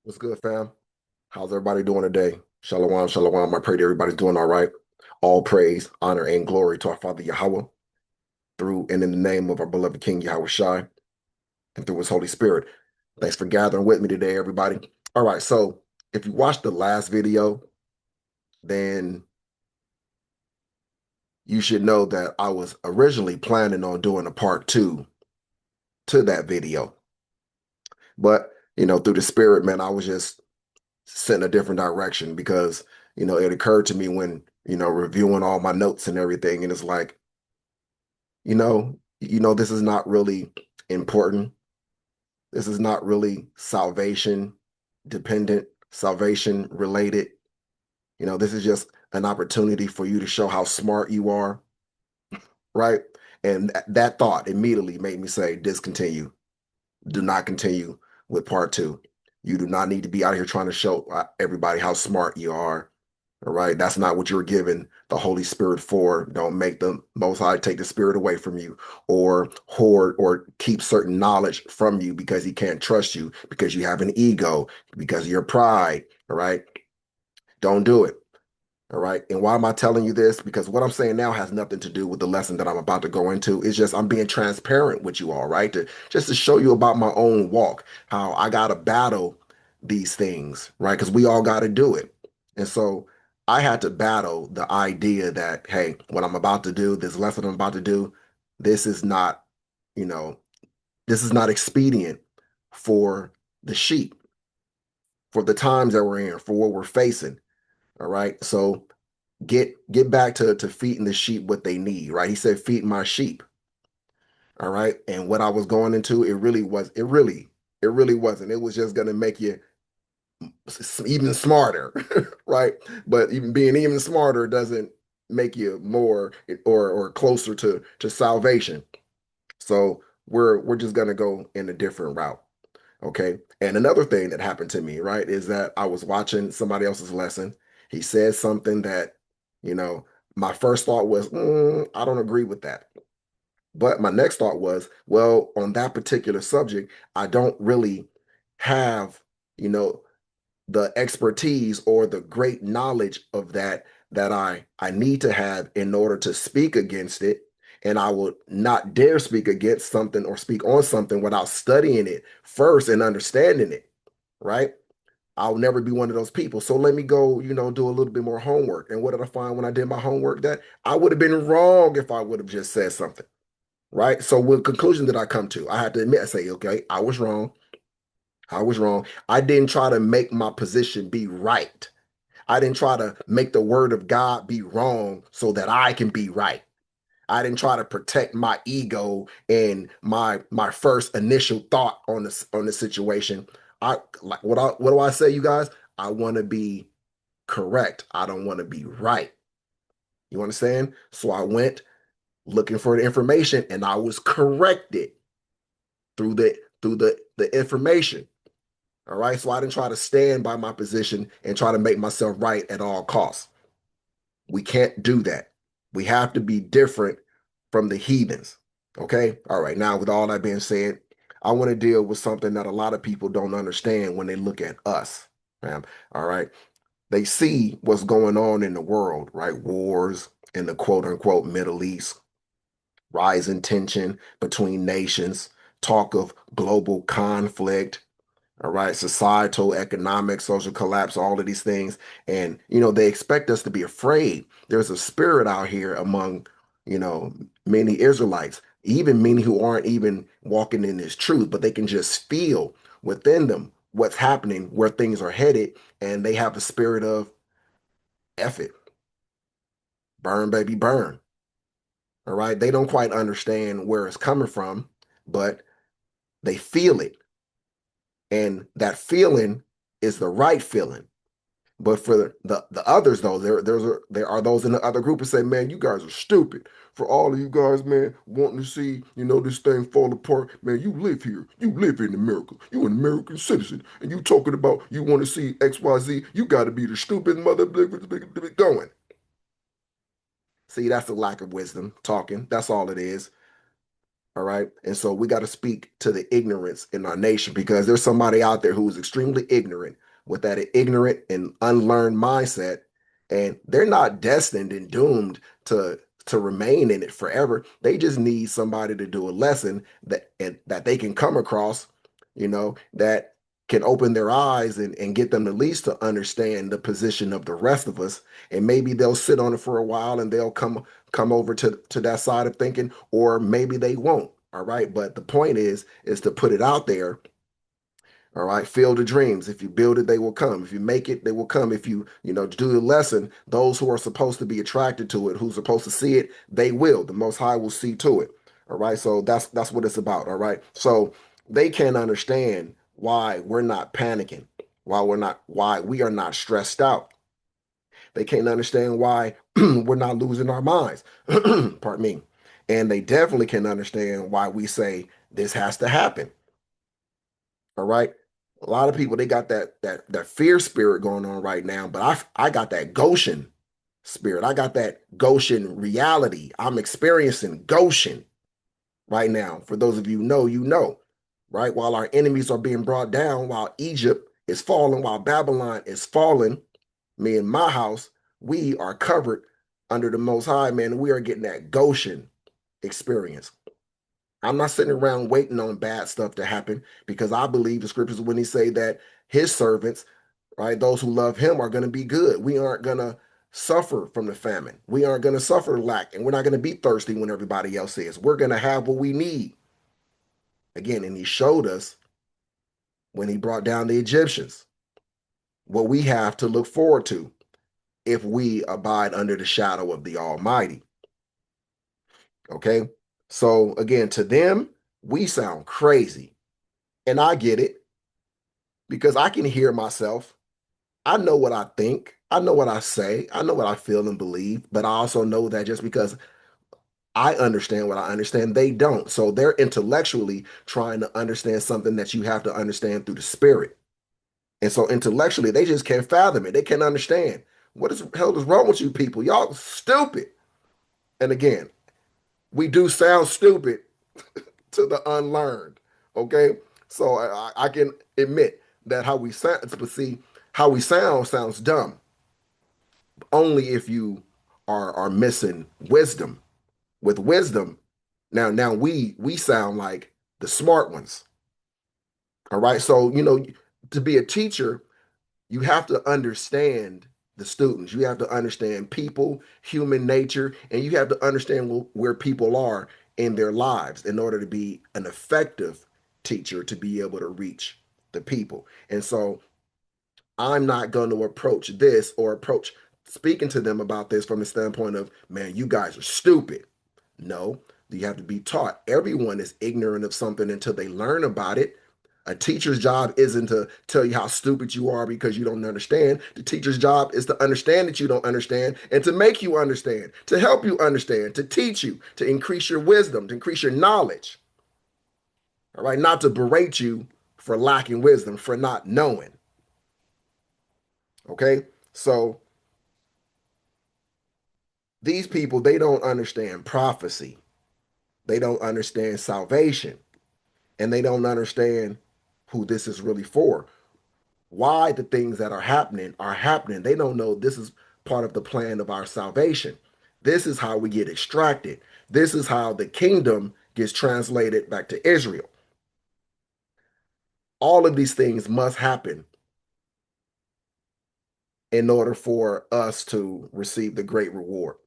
What's good, fam? How's everybody doing today? Shalom, shalom. I pray that everybody's doing all right. All praise, honor, and glory to our Father Yahweh through and in the name of our beloved King Yahweh Shai and through his Holy Spirit. Thanks for gathering with me today, everybody. All right, so if you watched the last video, then you should know that I was originally planning on doing a part two to that video. But, through the spirit, man, I was just set in a different direction because it occurred to me when reviewing all my notes and everything, and it's like this is not really important. This is not really salvation dependent, salvation related. This is just an opportunity for you to show how smart you are, right? And that thought immediately made me say discontinue. Do not continue with part two. You do not need to be out here trying to show everybody how smart you are. All right. That's not what you're given the Holy Spirit for. Don't make the Most High take the Spirit away from you or hoard or keep certain knowledge from you because he can't trust you, because you have an ego, because of your pride. All right. Don't do it. All right. And why am I telling you this? Because what I'm saying now has nothing to do with the lesson that I'm about to go into. It's just I'm being transparent with you all, right? Just to show you about my own walk, how I got to battle these things, right? Because we all got to do it. And so I had to battle the idea that, hey, what I'm about to do, this lesson I'm about to do, this is not, you know, this is not expedient for the sheep, for the times that we're in, for what we're facing. All right. So get back to feeding the sheep what they need, right? He said, feed my sheep. All right. And what I was going into, it really wasn't. It was just gonna make you even smarter, right? But even being even smarter doesn't make you more or closer to salvation. So we're just gonna go in a different route. Okay. And another thing that happened to me, right, is that I was watching somebody else's lesson. He said something that, you know, my first thought was, I don't agree with that. But my next thought was, well, on that particular subject, I don't really have, you know, the expertise or the great knowledge of that I need to have in order to speak against it. And I will not dare speak against something or speak on something without studying it first and understanding it, right? I'll never be one of those people. So let me go, do a little bit more homework. And what did I find when I did my homework? That I would have been wrong if I would have just said something, right? So what conclusion did I come to? I had to admit, I say, okay, I was wrong. I was wrong. I didn't try to make my position be right. I didn't try to make the word of God be wrong so that I can be right. I didn't try to protect my ego and my first initial thought on the situation. I like what do I say, you guys? I want to be correct. I don't want to be right. You understand? So I went looking for the information and I was corrected through the information. All right. So I didn't try to stand by my position and try to make myself right at all costs. We can't do that. We have to be different from the heathens. Okay. All right. Now, with all that being said, I want to deal with something that a lot of people don't understand when they look at us. Man. All right. They see what's going on in the world, right? Wars in the quote unquote Middle East, rising tension between nations, talk of global conflict, all right, societal, economic, social collapse, all of these things. And, they expect us to be afraid. There's a spirit out here among, you know, many Israelites, even many who aren't even walking in this truth, but they can just feel within them what's happening, where things are headed. And they have the spirit of F it, burn, baby, burn. All right. They don't quite understand where it's coming from, but they feel it. And that feeling is the right feeling. But for the others though, there are those in the other group who say, man, you guys are stupid. For all of you guys, man, wanting to see, this thing fall apart, man, you live here. You live in America. You an American citizen. And you talking about you want to see XYZ, you gotta be the stupid mother going. See, that's the lack of wisdom talking. That's all it is. All right. And so we got to speak to the ignorance in our nation because there's somebody out there who is extremely ignorant with that ignorant and unlearned mindset. And they're not destined and doomed to remain in it forever. They just need somebody to do a lesson that they can come across, that can open their eyes and get them at least to understand the position of the rest of us. And maybe they'll sit on it for a while and they'll come over to that side of thinking, or maybe they won't. All right. But the point is to put it out there. All right. Field of dreams. If you build it, they will come. If you make it, they will come. If you do the lesson, those who are supposed to be attracted to it, who's supposed to see it, they will. The Most High will see to it. All right. So that's what it's about. All right. So they can't understand why we're not panicking, why we are not stressed out. They can't understand why we're not losing our minds. Pardon me. And they definitely can understand why we say this has to happen. All right. A lot of people, they got that fear spirit going on right now, but I got that Goshen spirit. I got that Goshen reality. I'm experiencing Goshen right now. For those of you who know, right? While our enemies are being brought down, while Egypt is falling, while Babylon is falling, me and my house, we are covered under the Most High, man. And we are getting that Goshen experience. I'm not sitting around waiting on bad stuff to happen because I believe the scriptures when he say that his servants, right, those who love him are going to be good. We aren't going to suffer from the famine. We aren't going to suffer lack, and we're not going to be thirsty when everybody else is. We're going to have what we need. Again, and he showed us when he brought down the Egyptians what we have to look forward to if we abide under the shadow of the Almighty. Okay? So again, to them, we sound crazy. And I get it because I can hear myself. I know what I think. I know what I say. I know what I feel and believe. But I also know that just because I understand what I understand, they don't. So they're intellectually trying to understand something that you have to understand through the spirit. And so intellectually, they just can't fathom it. They can't understand. What is the hell is wrong with you people? Y'all stupid. And again, we do sound stupid to the unlearned. Okay. So I can admit that how we sound, but see, how we sounds dumb only if you are missing wisdom. With wisdom, now we sound like the smart ones. All right. So, to be a teacher, you have to understand the students. You have to understand people, human nature, and you have to understand where people are in their lives in order to be an effective teacher to be able to reach the people. And so I'm not going to approach this or approach speaking to them about this from the standpoint of, man, you guys are stupid. No, you have to be taught. Everyone is ignorant of something until they learn about it. A teacher's job isn't to tell you how stupid you are because you don't understand. The teacher's job is to understand that you don't understand and to make you understand, to help you understand, to teach you, to increase your wisdom, to increase your knowledge. All right, not to berate you for lacking wisdom, for not knowing. Okay, so these people, they don't understand prophecy, they don't understand salvation, and they don't understand who this is really for. Why the things that are happening. They don't know this is part of the plan of our salvation. This is how we get extracted. This is how the kingdom gets translated back to Israel. All of these things must happen in order for us to receive the great reward.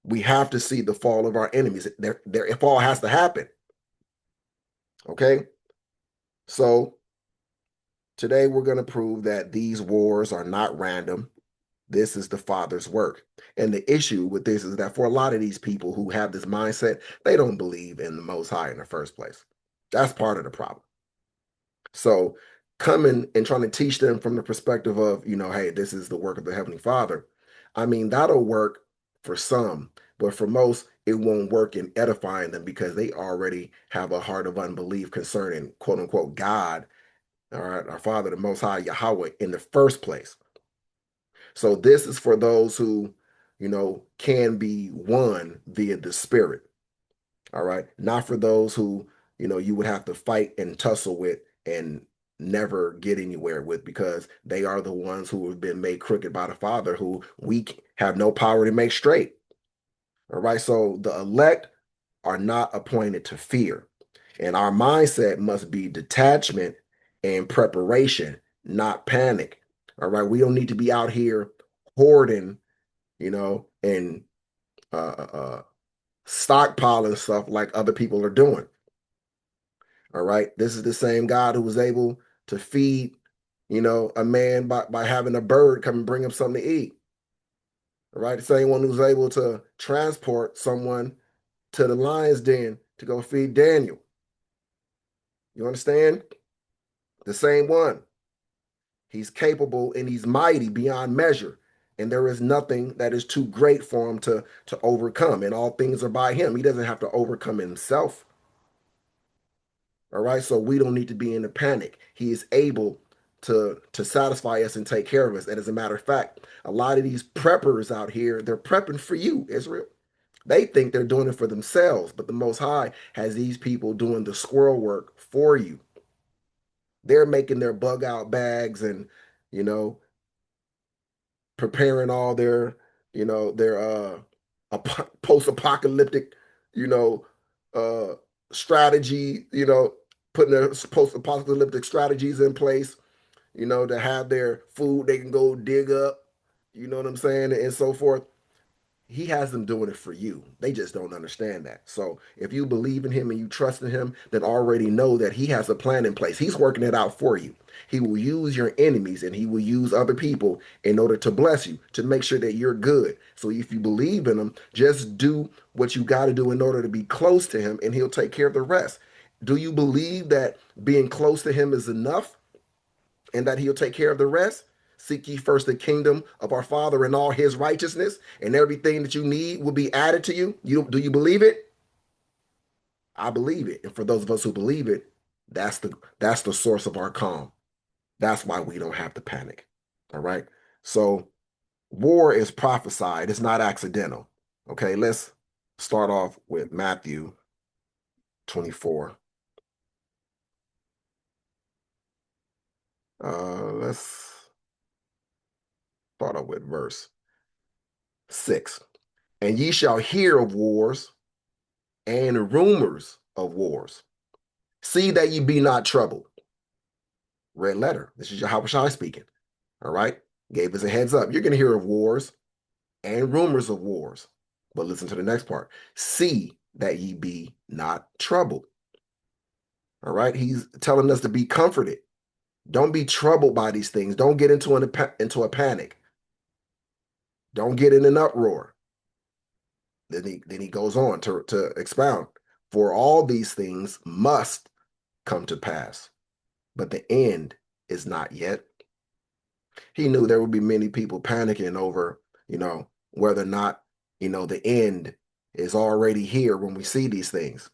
We have to see the fall of our enemies. Their fall has to happen. Okay? So today we're going to prove that these wars are not random. This is the Father's work. And the issue with this is that for a lot of these people who have this mindset, they don't believe in the Most High in the first place. That's part of the problem. So coming and trying to teach them from the perspective of, hey, this is the work of the Heavenly Father. I mean, that'll work for some, but for most, it won't work in edifying them because they already have a heart of unbelief concerning quote unquote God, all right, our Father, the Most High, Yahweh, in the first place. So this is for those who, can be won via the Spirit. All right. Not for those who, you would have to fight and tussle with and never get anywhere with, because they are the ones who have been made crooked by the Father, who we have no power to make straight. All right. So the elect are not appointed to fear. And our mindset must be detachment and preparation, not panic. All right. We don't need to be out here hoarding, and stockpiling stuff like other people are doing. All right. This is the same God who was able to feed, a man by having a bird come and bring him something to eat. All right. The same one who's able to transport someone to the lion's den to go feed Daniel. You understand? The same one. He's capable and he's mighty beyond measure. And there is nothing that is too great for him to overcome. And all things are by him. He doesn't have to overcome himself. All right. So we don't need to be in a panic. He is able to satisfy us and take care of us. And as a matter of fact, a lot of these preppers out here, they're prepping for you, Israel. They think they're doing it for themselves, but the Most High has these people doing the squirrel work for you. They're making their bug out bags and, you know, preparing all their post-apocalyptic, you know, uh strategy, putting their post-apocalyptic strategies in place, to have their food they can go dig up, you know what I'm saying, and so forth. He has them doing it for you. They just don't understand that. So if you believe in him and you trust in him, then already know that he has a plan in place. He's working it out for you. He will use your enemies and he will use other people in order to bless you, to make sure that you're good. So if you believe in him, just do what you got to do in order to be close to him and he'll take care of the rest. Do you believe that being close to him is enough and that he'll take care of the rest? Seek ye first the kingdom of our Father and all his righteousness, and everything that you need will be added to you. Do you believe it? I believe it. And for those of us who believe it, that's the source of our calm. That's why we don't have to panic. All right. So war is prophesied, it's not accidental. Okay, let's start off with Matthew 24. Let's start off with verse 6. And ye shall hear of wars and rumors of wars. See that ye be not troubled. Red letter. This is Yahweh speaking. All right. Gave us a heads up. You're going to hear of wars and rumors of wars. But listen to the next part. See that ye be not troubled. All right. He's telling us to be comforted. Don't be troubled by these things. Don't get into a panic. Don't get in an uproar. Then he goes on to expound. For all these things must come to pass, but the end is not yet. He knew there would be many people panicking over, whether or not, the end is already here when we see these things.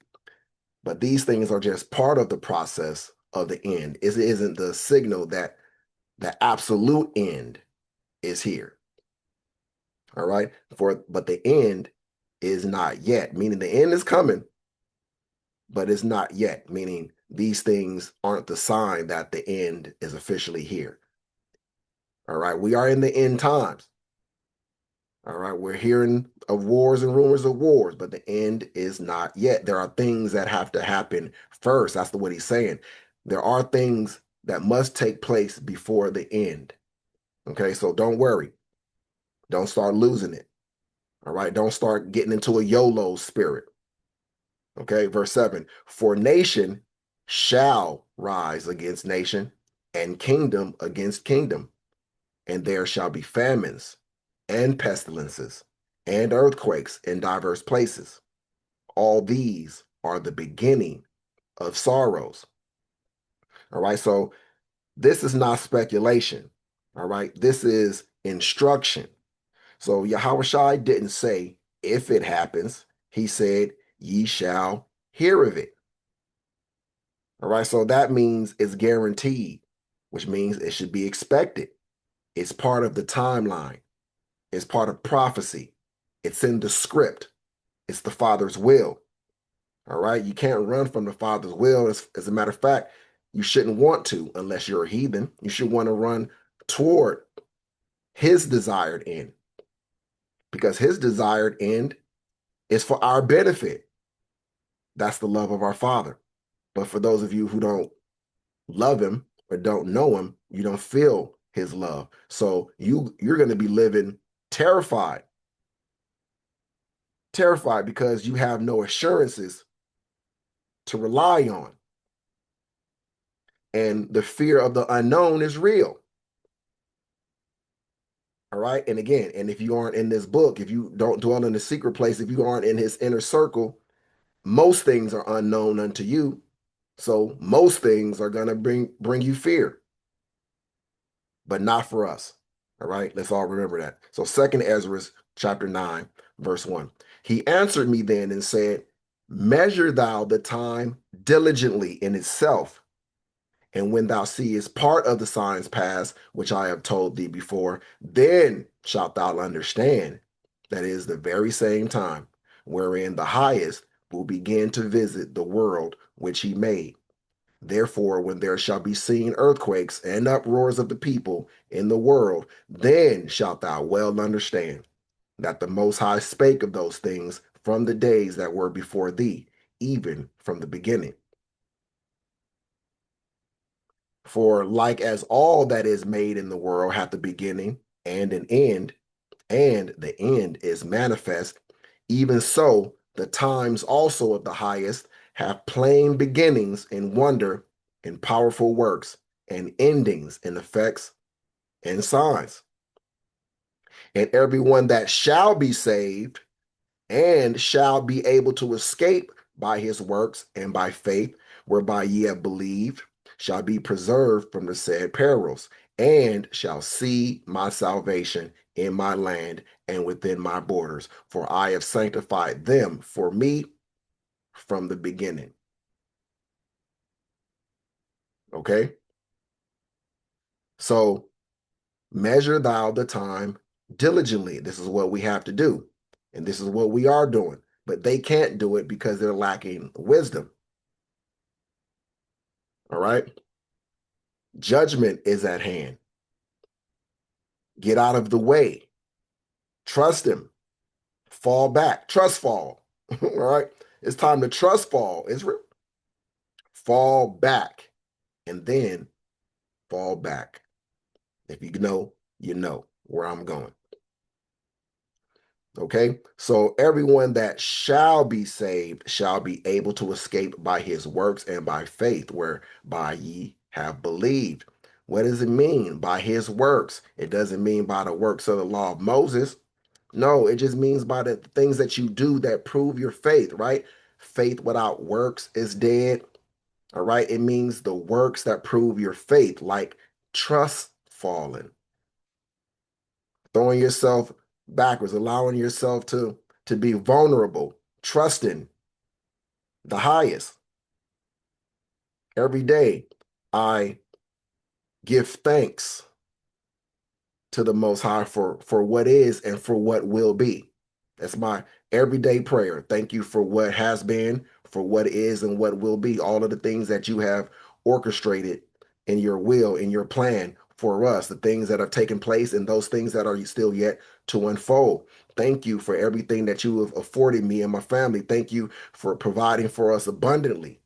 But these things are just part of the process of the end. It isn't the signal that the absolute end is here. All right. But the end is not yet, meaning the end is coming, but it's not yet, meaning these things aren't the sign that the end is officially here. All right. We are in the end times. All right. We're hearing of wars and rumors of wars, but the end is not yet. There are things that have to happen first. That's what he's saying. There are things that must take place before the end. Okay. So don't worry. Don't start losing it. All right. Don't start getting into a YOLO spirit. Okay. Verse 7. For nation shall rise against nation and kingdom against kingdom, and there shall be famines and pestilences and earthquakes in diverse places. All these are the beginning of sorrows. All right. So this is not speculation. All right. This is instruction. So Yahweh didn't say if it happens. He said, ye shall hear of it. All right. So that means it's guaranteed, which means it should be expected. It's part of the timeline. It's part of prophecy. It's in the script. It's the Father's will. All right. You can't run from the Father's will. As a matter of fact, you shouldn't want to unless you're a heathen. You should want to run toward his desired end because his desired end is for our benefit. That's the love of our Father. But for those of you who don't love him or don't know him, you don't feel his love. So you're going to be living terrified, terrified because you have no assurances to rely on. And the fear of the unknown is real. All right. And again, and if you aren't in this book, if you don't dwell in the secret place, if you aren't in his inner circle, most things are unknown unto you. So most things are going to bring you fear, but not for us. All right. Let's all remember that. So Second Ezra chapter 9, verse 1. He answered me then and said, measure thou the time diligently in itself. And when thou seest part of the signs pass, which I have told thee before, then shalt thou understand that is the very same time wherein the highest will begin to visit the world which he made. Therefore, when there shall be seen earthquakes and uproars of the people in the world, then shalt thou well understand that the Most High spake of those things from the days that were before thee, even from the beginning. For like as all that is made in the world hath a beginning and an end, and the end is manifest, even so the times also of the highest have plain beginnings in wonder, in powerful works, and endings in effects and signs. And everyone that shall be saved and shall be able to escape by his works and by faith, whereby ye have believed, shall be preserved from the said perils, and shall see my salvation in my land and within my borders. For I have sanctified them for me from the beginning. Okay? So measure thou the time diligently. This is what we have to do. And this is what we are doing. But they can't do it because they're lacking wisdom. All right? Judgment is at hand. Get out of the way. Trust him. Fall back. Trust fall. All right? It's time to trust fall, Israel. Fall back and then fall back. If you know where I'm going. Okay, so everyone that shall be saved shall be able to escape by his works and by faith, whereby ye have believed. What does it mean by his works? It doesn't mean by the works of the law of Moses. No, it just means by the things that you do that prove your faith, right? Faith without works is dead. All right, it means the works that prove your faith, like trust falling, throwing yourself backwards, allowing yourself to be vulnerable, trusting the highest. Every day, I give thanks to the Most High for what is and for what will be. That's my everyday prayer. Thank you for what has been, for what is and what will be. All of the things that you have orchestrated in your will, in your plan for us, the things that have taken place and those things that are still yet to unfold. Thank you for everything that you have afforded me and my family. Thank you for providing for us abundantly.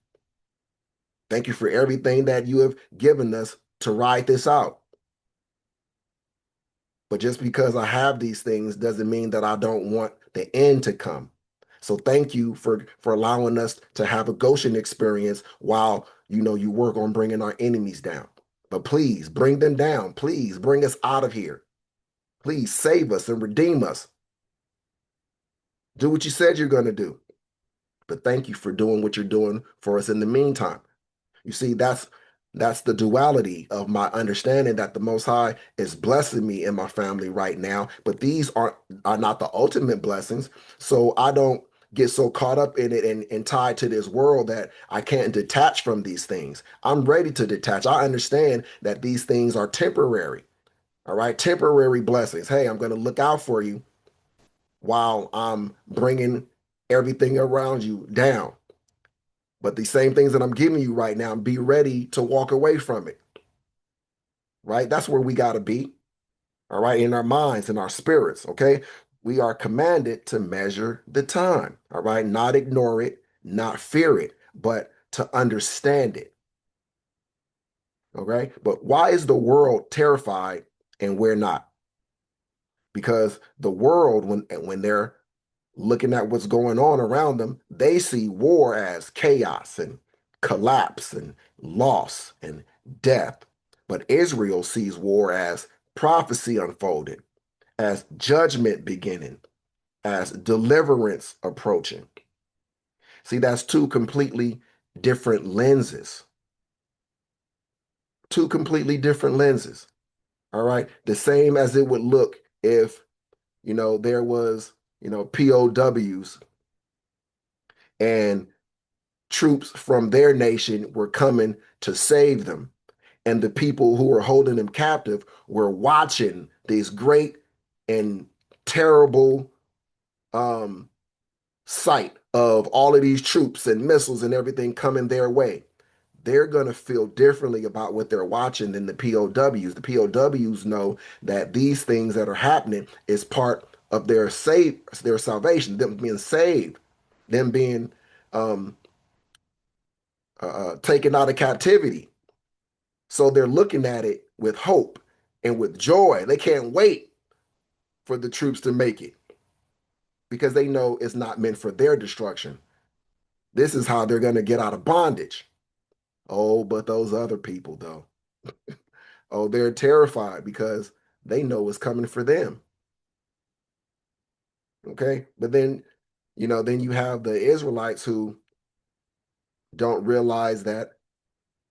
Thank you for everything that you have given us to ride this out. But just because I have these things doesn't mean that I don't want the end to come. So thank you for allowing us to have a Goshen experience while you work on bringing our enemies down. But please bring them down. Please bring us out of here. Please save us and redeem us. Do what you said you're going to do. But thank you for doing what you're doing for us in the meantime. You see, that's the duality of my understanding that the Most High is blessing me and my family right now, but these are not the ultimate blessings. So I don't get so caught up in it and tied to this world that I can't detach from these things. I'm ready to detach. I understand that these things are temporary. All right, temporary blessings. Hey, I'm going to look out for you while I'm bringing everything around you down. But the same things that I'm giving you right now, be ready to walk away from it. Right? That's where we got to be. All right, in our minds, in our spirits. Okay, we are commanded to measure the time. All right, not ignore it, not fear it, but to understand it. Okay, but why is the world terrified and we're not? Because the world, when they're looking at what's going on around them, they see war as chaos and collapse and loss and death. But Israel sees war as prophecy unfolding, as judgment beginning, as deliverance approaching. See, that's two completely different lenses. Two completely different lenses. All right. The same as it would look if, there was, POWs and troops from their nation were coming to save them. And the people who were holding them captive were watching these great and terrible um, sight of all of these troops and missiles and everything coming their way. They're going to feel differently about what they're watching than the POWs. The POWs know that these things that are happening is part of their salvation, them being saved, them being um, taken out of captivity. So they're looking at it with hope and with joy. They can't wait for the troops to make it because they know it's not meant for their destruction. This is how they're going to get out of bondage. Oh, but those other people, though, oh, they're terrified because they know it's coming for them. Okay. But then, then you have the Israelites who don't realize that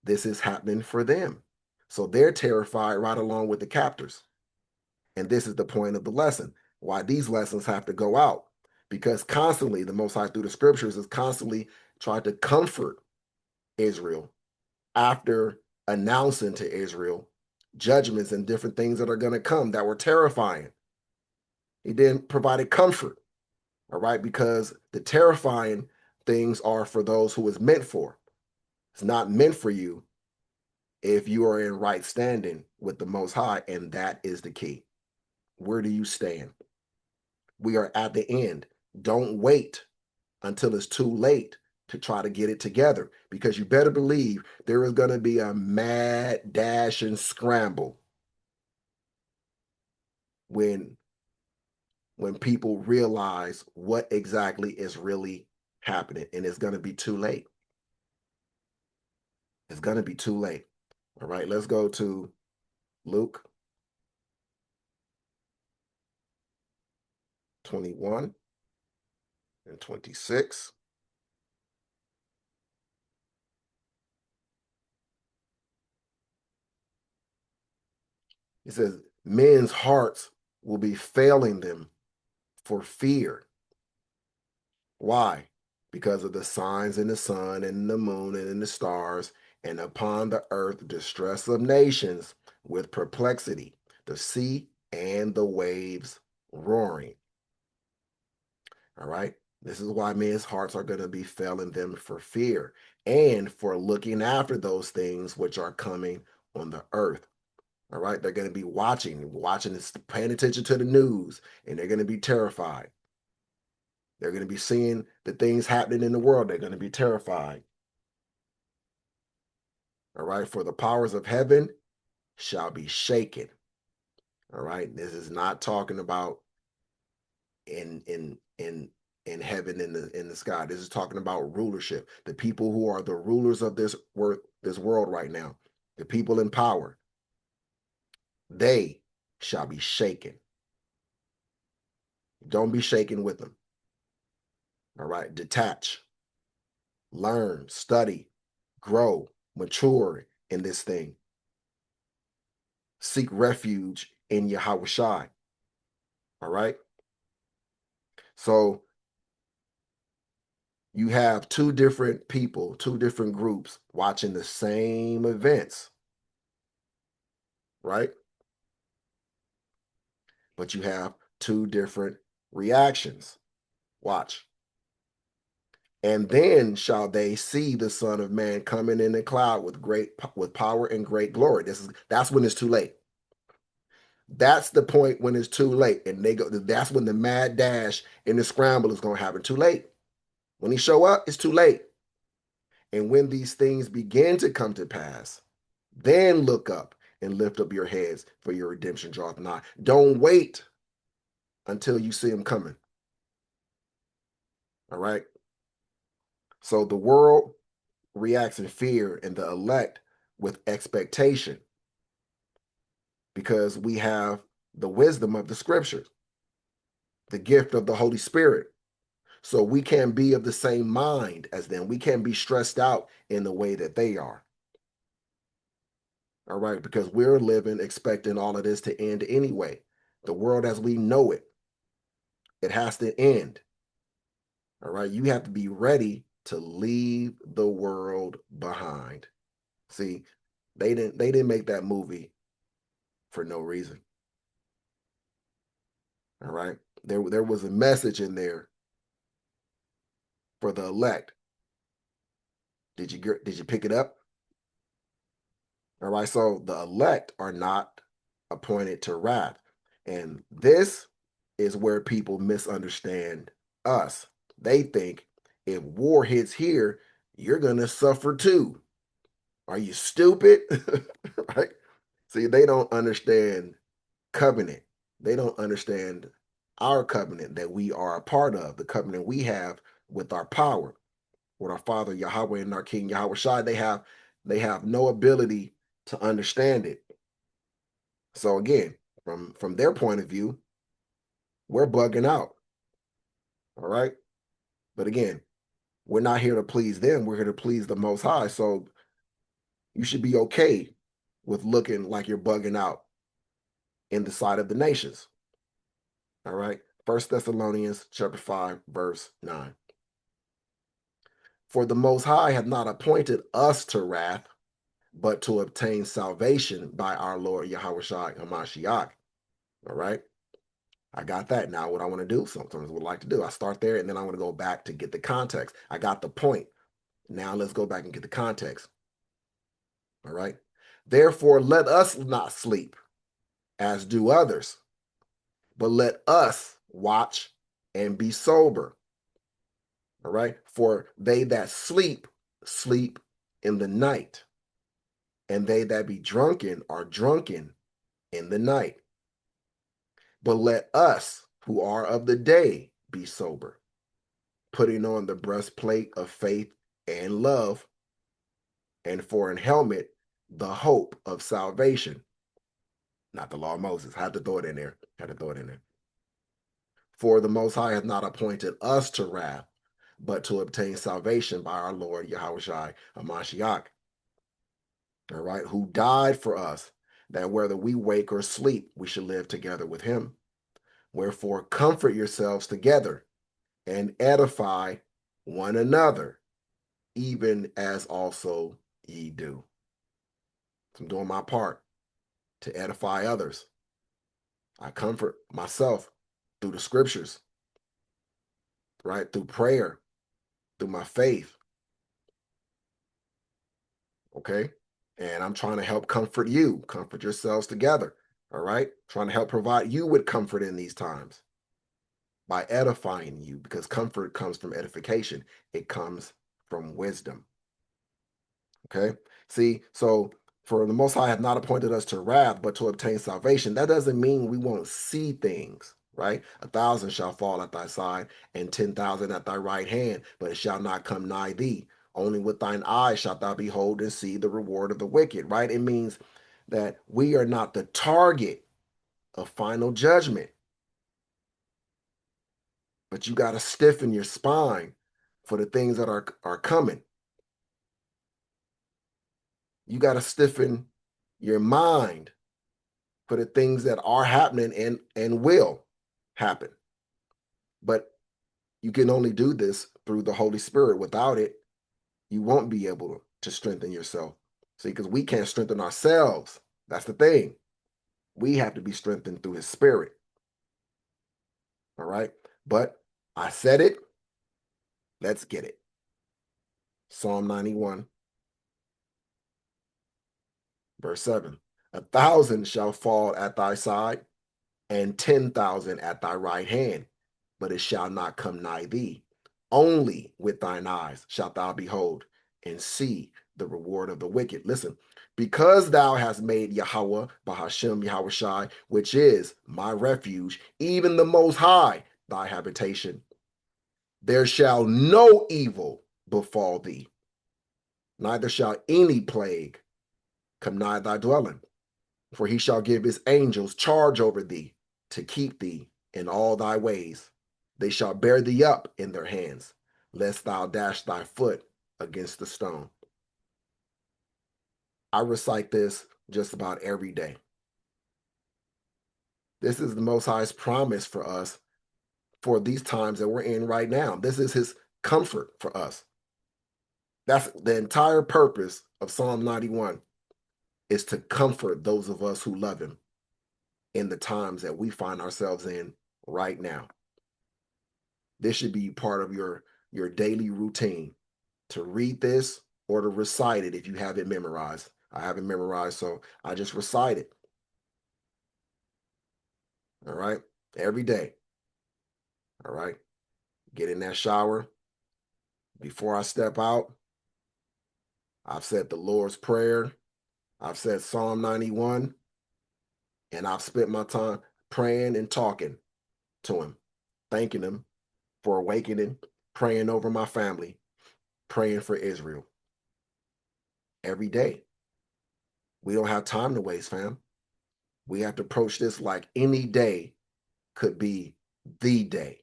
this is happening for them. So they're terrified right along with the captors. And this is the point of the lesson, why these lessons have to go out. Because constantly, the Most High through the scriptures is constantly trying to comfort Israel after announcing to Israel judgments and different things that are going to come that were terrifying. He then provided comfort, all right, because the terrifying things are for those who it's meant for. It's not meant for you if you are in right standing with the Most High, and that is the key. Where do you stand? We are at the end. Don't wait until it's too late to try to get it together, because you better believe there is going to be a mad dash and scramble when people realize what exactly is really happening, and it's going to be too late. It's going to be too late. All right, let's go to Luke 21 and 26. It says, men's hearts will be failing them for fear. Why? Because of the signs in the sun and the moon and in the stars, and upon the earth distress of nations with perplexity, the sea and the waves roaring. All right. This is why men's hearts are going to be failing them for fear and for looking after those things which are coming on the earth. All right. They're going to be watching this, paying attention to the news, and they're going to be terrified. They're going to be seeing the things happening in the world. They're going to be terrified. All right. For the powers of heaven shall be shaken. All right. This is not talking about in heaven, in the sky. This is talking about rulership. The people who are the rulers of this world right now, the people in power, they shall be shaken. Don't be shaken with them. All right. Detach, learn, study, grow, mature in this thing. Seek refuge in Yahweh Shai. All right. So you have two different people, two different groups watching the same events, right? But you have two different reactions. Watch. And then shall they see the Son of Man coming in a cloud with power and great glory. That's when it's too late. That's the point when it's too late. And that's when the mad dash and the scramble is going to happen. Too late. When he show up, it's too late. And when these things begin to come to pass, then look up and lift up your heads, for your redemption draweth nigh. Don't wait until you see him coming. All right. So the world reacts in fear, and the elect with expectation, because we have the wisdom of the scriptures, the gift of the Holy Spirit. So we can be of the same mind as them. We can be stressed out in the way that they are. All right, because we're living expecting all of this to end anyway. The world as we know it, it has to end. All right, you have to be ready to leave the world behind. See, they didn't make that movie for no reason. All right, there was a message in there for the elect. Did you pick it up? All right, so the elect are not appointed to wrath. And this is where people misunderstand us. They think if war hits here, you're going to suffer too. Are you stupid? Right? See, they don't understand covenant. They don't understand our covenant that we are a part of, the covenant we have with our power, with our Father Yahweh and our King Yahweh Shai. They have no ability to understand it. So again, from their point of view, we're bugging out. All right. But again, we're not here to please them. We're here to please the Most High. So you should be okay with looking like you're bugging out in the sight of the nations. All right. 1 Thessalonians chapter 5, verse 9. For the Most High hath not appointed us to wrath, but to obtain salvation by our Lord Yahweh Shai HaMashiach. All right. I got that. Now, what I want to do, sometimes I would like to do, I start there and then I want to go back to get the context. I got the point. Now let's go back and get the context. All right. Therefore, let us not sleep as do others, but let us watch and be sober. All right. For they that sleep, sleep in the night, and they that be drunken are drunken in the night. But let us who are of the day be sober, putting on the breastplate of faith and love, and for an helmet, the hope of salvation. Not the law of Moses. Had to throw it in there. Had to throw it in there. For the Most High hath not appointed us to wrath, but to obtain salvation by our Lord Yahushua HaMashiach. All right, who died for us, that whether we wake or sleep, we should live together with him. Wherefore, comfort yourselves together and edify one another, even as also ye do. So I'm doing my part to edify others. I comfort myself through the scriptures, right? Through prayer, through my faith. Okay. And I'm trying to help comfort you, comfort yourselves together. All right. Trying to help provide you with comfort in these times by edifying you, because comfort comes from edification, it comes from wisdom. Okay. See, so for the Most High hath not appointed us to wrath, but to obtain salvation. That doesn't mean we won't see things, right? 1,000 shall fall at thy side, and 10,000 at thy right hand, but it shall not come nigh thee. Only with thine eyes shalt thou behold and see the reward of the wicked, right? It means that we are not the target of final judgment, but you got to stiffen your spine for the things that are coming. You got to stiffen your mind for the things that are happening and will happen. But you can only do this through the Holy Spirit. Without it, you won't be able to strengthen yourself. See, because we can't strengthen ourselves. That's the thing. We have to be strengthened through his spirit. All right. But I said it. Let's get it. Psalm 91, verse 7. 1,000 shall fall at thy side, and 10,000 at thy right hand, but it shall not come nigh thee. Only with thine eyes shalt thou behold and see the reward of the wicked. Listen, because thou hast made Yahweh, Bahashem, Yahweh Shai, which is my refuge, even the Most High, thy habitation, there shall no evil befall thee, neither shall any plague come nigh thy dwelling. For he shall give his angels charge over thee to keep thee in all thy ways. They shall bear thee up in their hands, lest thou dash thy foot against the stone. I recite this just about every day. This is the Most High's promise for us for these times that we're in right now. This is his comfort for us. That's the entire purpose of Psalm 91, is to comfort those of us who love him in the times that we find ourselves in right now. This should be part of your daily routine, to read this or to recite it if you have it memorized. I have it memorized, so I just recite it. All right, every day. All right, get in that shower. Before I step out, I've said the Lord's Prayer. I've said Psalm 91, and I've spent my time praying and talking to him, thanking him for awakening, praying over my family, praying for Israel every day. We don't have time to waste, fam. We have to approach this like any day could be the day.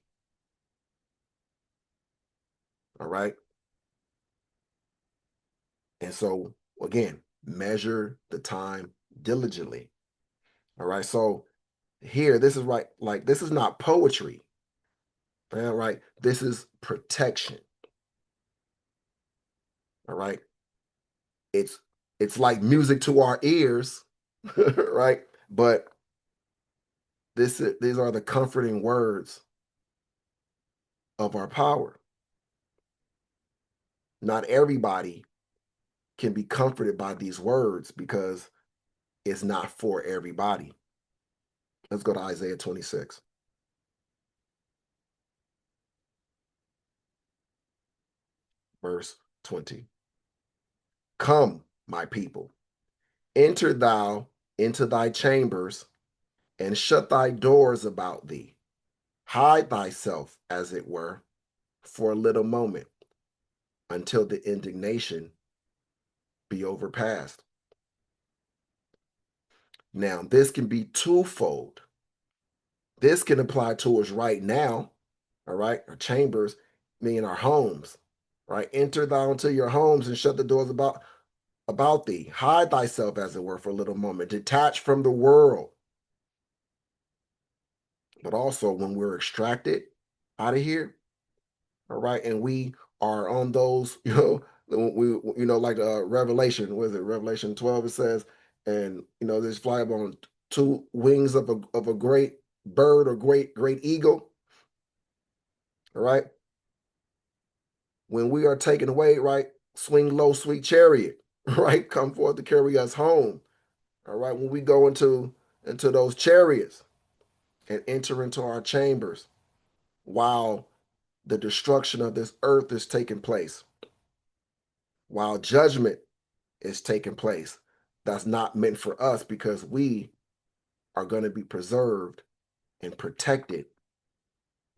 All right. And so, again, measure the time diligently. All right. So, here, this is right. Like, this is not poetry. All right. This is protection. All right. It's it's like music to our ears, right? But these are the comforting words of our power. Not everybody can be comforted by these words because it's not for everybody. Let's go to Isaiah 26, verse 20. Come, my people, enter thou into thy chambers, and shut thy doors about thee. Hide thyself, as it were, for a little moment, until the indignation be overpast. Now, this can be twofold. This can apply to us right now, all right? Our chambers, meaning our homes, right? Enter thou into your homes and shut the doors about thee. Hide thyself, as it were, for a little moment. Detach from the world. But also, when we're extracted out of here, all right, and we are on those, like Revelation, what is it? Revelation 12, it says, and this fly on two wings of a great bird or great eagle, all right. When we are taken away, right, swing low, sweet chariot, right, come forth to carry us home. All right, when we go into those chariots and enter into our chambers while the destruction of this earth is taking place, while judgment is taking place, that's not meant for us, because we are going to be preserved and protected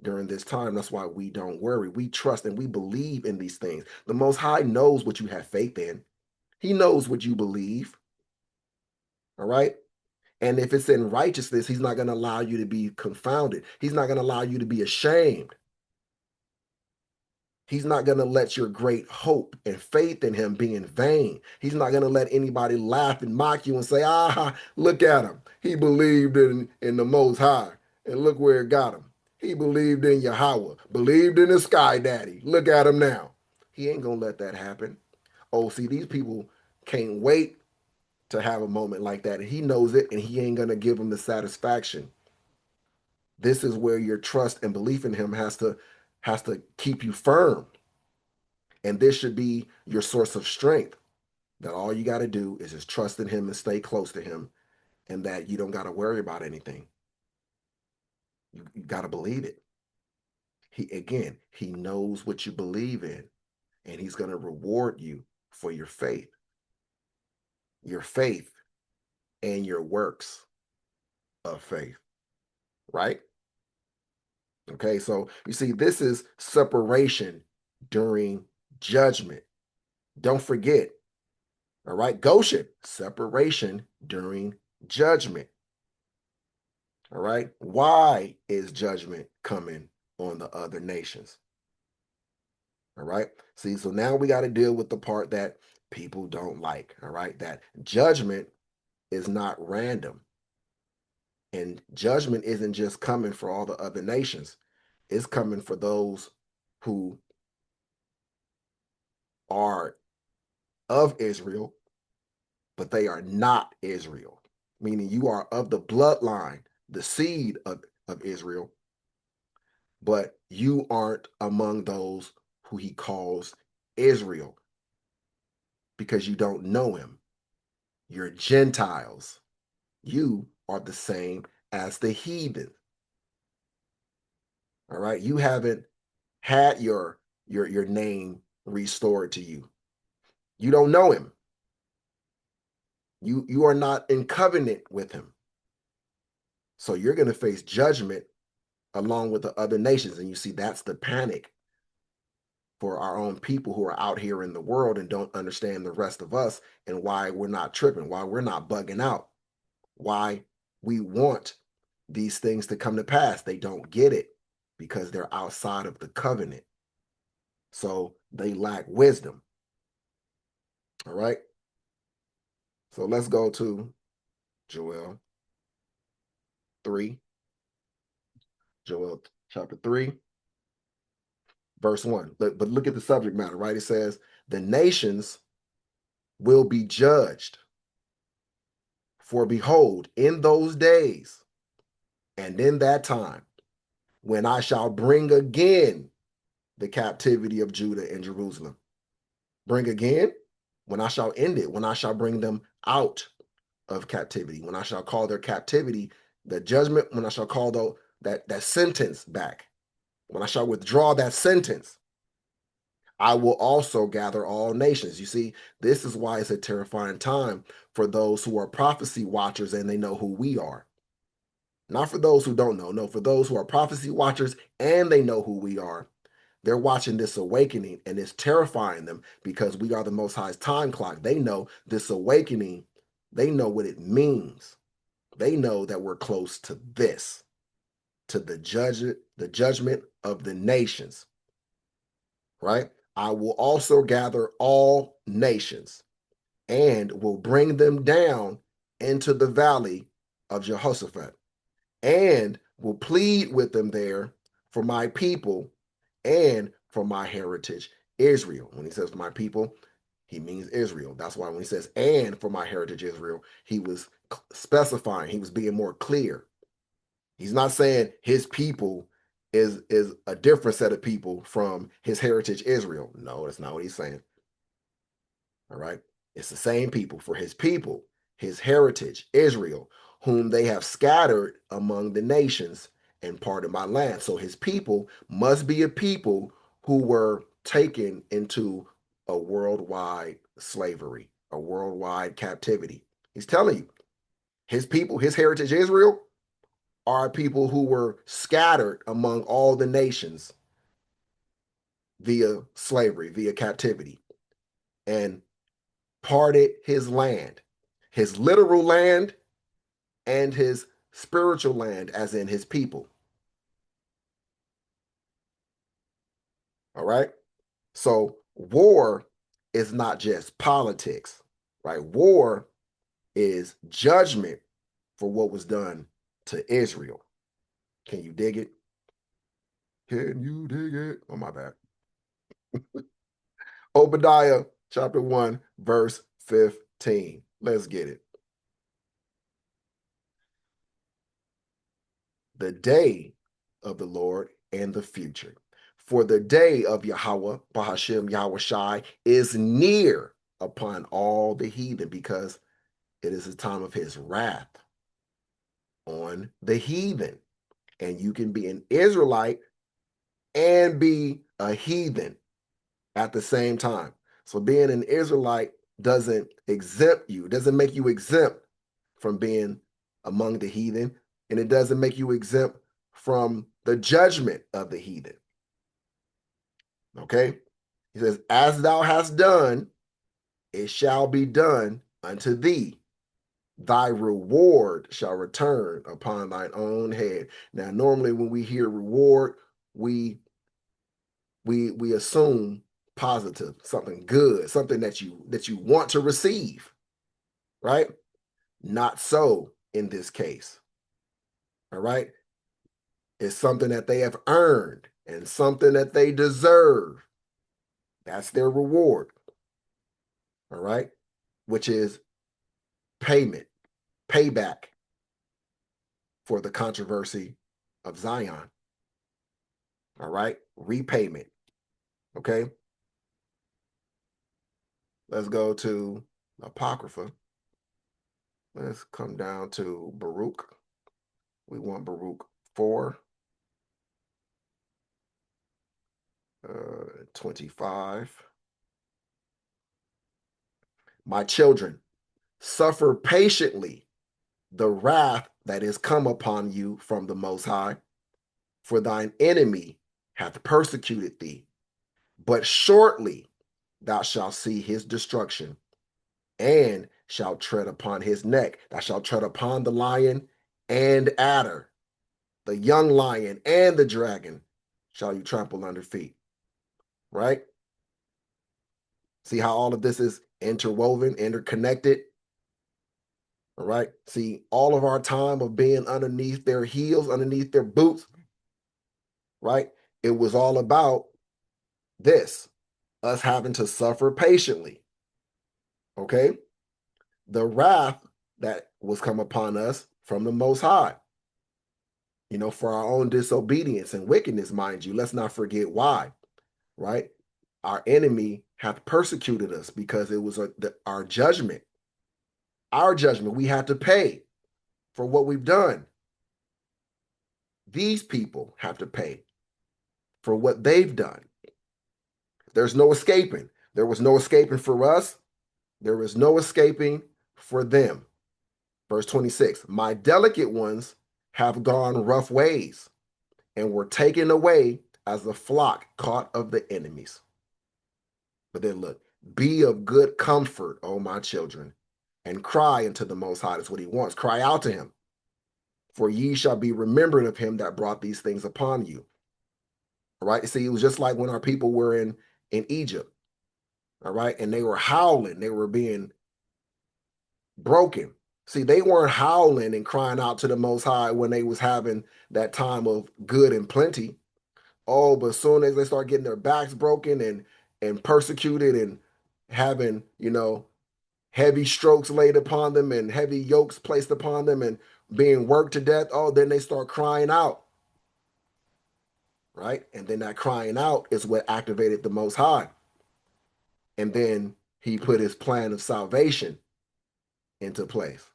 during this time. That's why we don't worry. We trust and we believe in these things. The Most High knows what you have faith in. He knows what you believe. All right. And if it's in righteousness, he's not going to allow you to be confounded. He's not going to allow you to be ashamed. He's not going to let your great hope and faith in him be in vain. He's not going to let anybody laugh and mock you and say, look at him. He believed in the Most High, and look where it got him. He believed in Yahweh, believed in the Sky Daddy. Look at him now. He ain't going to let that happen. Oh, see, these people can't wait to have a moment like that. And he knows it, and he ain't going to give them the satisfaction. This is where your trust and belief in him has to keep you firm. And this should be your source of strength, that all you got to do is just trust in him and stay close to him, and that you don't got to worry about anything. You got to believe it. He knows what you believe in, and he's going to reward you for your faith and your works of faith, right? Okay, so you see, this is separation during judgment. Don't forget, all right, Goshen, separation during judgment. All right, why is judgment coming on the other nations? All right, see, so now we got to deal with the part that people don't like. All right, that judgment is not random, and judgment isn't just coming for all the other nations, it's coming for those who are of Israel, but they are not Israel, meaning you are of the bloodline, the seed of Israel, but you aren't among those who he calls Israel because you don't know him. You're Gentiles. You are the same as the heathen. All right. You haven't had your name restored to you. You don't know him. You are not in covenant with him. So you're going to face judgment along with the other nations. And you see, that's the panic for our own people who are out here in the world and don't understand the rest of us, and why we're not tripping, why we're not bugging out, why we want these things to come to pass. They don't get it because they're outside of the covenant. So they lack wisdom. All right. So let's go to Joel 3. Joel chapter 3, verse 1. But look at the subject matter, right? It says, the nations will be judged. For behold, in those days and in that time, when I shall bring again the captivity of Judah and Jerusalem. Bring again? When I shall end it, when I shall bring them out of captivity, when I shall call their captivity, the judgment, when I shall call that sentence back, when I shall withdraw that sentence, I will also gather all nations. You see, this is why it's a terrifying time for those who are prophecy watchers and they know who we are. Not for those who don't know. No, for those who are prophecy watchers and they know who we are. They're watching this awakening and it's terrifying them because we are the Most High's time clock. They know this awakening. They know what it means. They know that we're close to this, to the judgment of the nations, right? I will also gather all nations and will bring them down into the valley of Jehoshaphat, and will plead with them there for my people and for my heritage, Israel. When he says my people, he means Israel. That's why when he says and for my heritage, Israel, he was specifying, he was being more clear. He's not saying his people is a different set of people from his heritage, Israel. No, that's not what he's saying. All right. It's the same people for his people, his heritage, Israel, whom they have scattered among the nations and part of my land. So his people must be a people who were taken into a worldwide slavery, a worldwide captivity. He's telling you, his people, his heritage, Israel, are people who were scattered among all the nations via slavery, via captivity. And parted his land, his literal land and his spiritual land, as in his people. All right. So war is not just politics, right? War is judgment for what was done to Israel. Can you dig it? Can you dig it? Oh, my bad. Obadiah chapter 1, verse 15. Let's get it. The day of the Lord and the future. For the day of Yahweh, Bahashem Yahweh Shai, is near upon all the heathen, because it is a time of his wrath on the heathen. And you can be an Israelite and be a heathen at the same time. So being an Israelite doesn't exempt you, doesn't make you exempt from being among the heathen, and it doesn't make you exempt from the judgment of the heathen. Okay? He says, as thou hast done, it shall be done unto thee. Thy reward shall return upon thine own head. Now, normally when we hear reward, we assume positive, something good, something that you want to receive, right? Not so in this case. All right? It's something that they have earned and something that they deserve. That's their reward. All right? Which is payment, payback for the controversy of Zion. All right? Repayment. Okay? Let's go to Apocrypha. Let's come down to Baruch. We want Baruch 4, 25. My children, suffer patiently the wrath that is come upon you from the Most High, for thine enemy hath persecuted thee, but shortly thou shalt see his destruction, and shalt tread upon his neck. Thou shalt tread upon the lion and adder, the young lion and the dragon shall you trample under feet. Right? See how all of this is interwoven, interconnected? All right. See, all of our time of being underneath their heels, underneath their boots, right? It was all about this, us having to suffer patiently. Okay. The wrath that was come upon us from the Most High, for our own disobedience and wickedness, mind you. Let's not forget why, right? Our enemy hath persecuted us because it was our judgment. Our judgment. We had to pay for what we've done. These people have to pay for what they've done. There's no escaping. There was no escaping for us. There is no escaping for them. Verse 26, my delicate ones have gone rough ways and were taken away as the flock caught of the enemies. But then look, be of good comfort, O my children, and cry unto the Most High. That's what he wants. Cry out to him. For ye shall be remembered of him that brought these things upon you. All right. See, it was just like when our people were in Egypt. All right. And they were howling. They were being broken. See, they weren't howling and crying out to the Most High when they was having that time of good and plenty. Oh, but as soon as they start getting their backs broken and persecuted and having, heavy strokes laid upon them and heavy yokes placed upon them and being worked to death, oh, then they start crying out. Right? And then that crying out is what activated the Most High. And then he put his plan of salvation into place.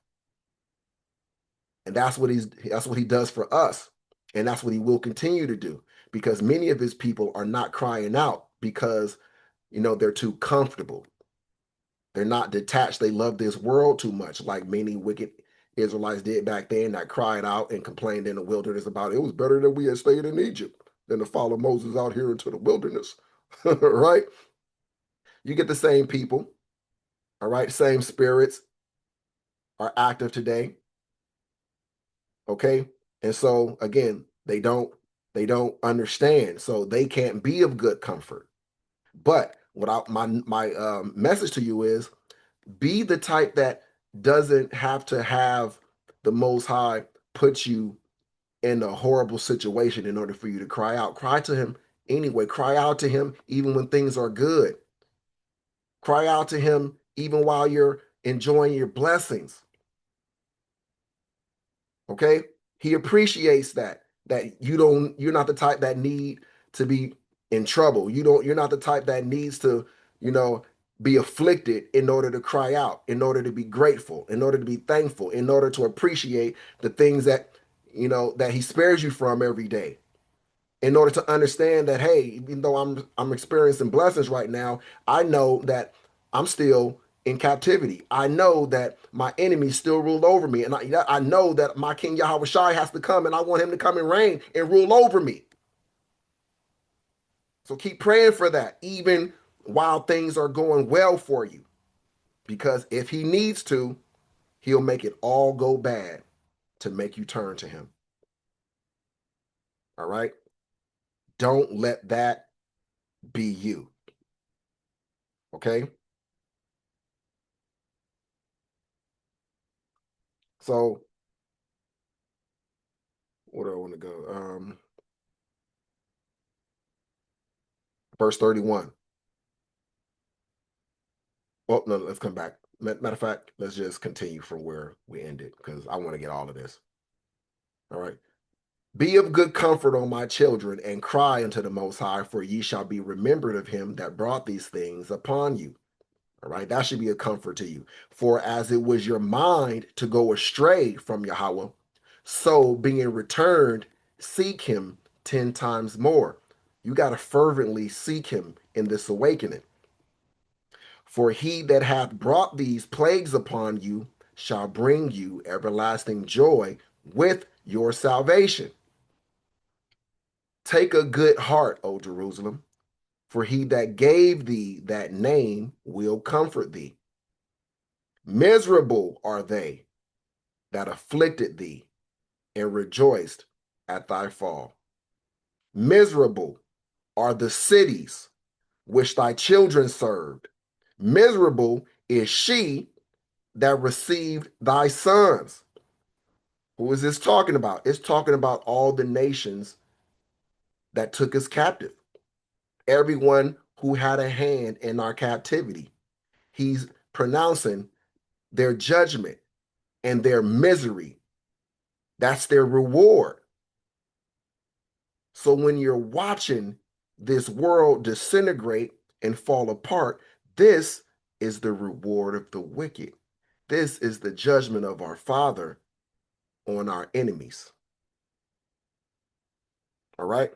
And that's what he does for us. And that's what he will continue to do, because many of his people are not crying out because, they're too comfortable. They're not detached. They love this world too much, like many wicked Israelites did back then, that cried out and complained in the wilderness about it was better that we had stayed in Egypt than to follow Moses out here into the wilderness. Right? You get the same people. All right. Same spirits are active today. Okay. And so again, they don't understand. So they can't be of good comfort. But what my message to you is, be the type that doesn't have to have the Most High put you in a horrible situation in order for you to cry out. Cry to him anyway. Cry out to him even when things are good. Cry out to him even while you're enjoying your blessings. Okay? He appreciates that you're not the type that need to be in trouble. You're not the type that needs to, you know, be afflicted in order to cry out, in order to be grateful, in order to be thankful, in order to appreciate the things that, that he spares you from every day. In order to understand that, hey, even though I'm experiencing blessings right now, I know that I'm still in captivity. I know that my enemies still rule over me. And I know that my King Yahweh Shai has to come, and I want him to come and reign and rule over me. So keep praying for that, even while things are going well for you. Because if he needs to, he'll make it all go bad to make you turn to him. All right? Don't let that be you. Okay? So, where do I want to go? Verse 31. Well, no, let's come back. Matter of fact, let's just continue from where we ended because I want to get all of this. All right. Be of good comfort, O my children, and cry unto the Most High, for ye shall be remembered of him that brought these things upon you. All right. That should be a comfort to you. For as it was your mind to go astray from Yahweh, so being returned, seek him 10 times more. You got to fervently seek him in this awakening. For he that hath brought these plagues upon you shall bring you everlasting joy with your salvation. Take a good heart, O Jerusalem, for he that gave thee that name will comfort thee. Miserable are they that afflicted thee and rejoiced at thy fall. Miserable are the cities which thy children served. Miserable is she that received thy sons. Who is this talking about? It's talking about all the nations that took us captive. Everyone who had a hand in our captivity. He's pronouncing their judgment and their misery. That's their reward. So when you're watching this world disintegrate and fall apart, this is the reward of the wicked. This is the judgment of our Father on our enemies. All right?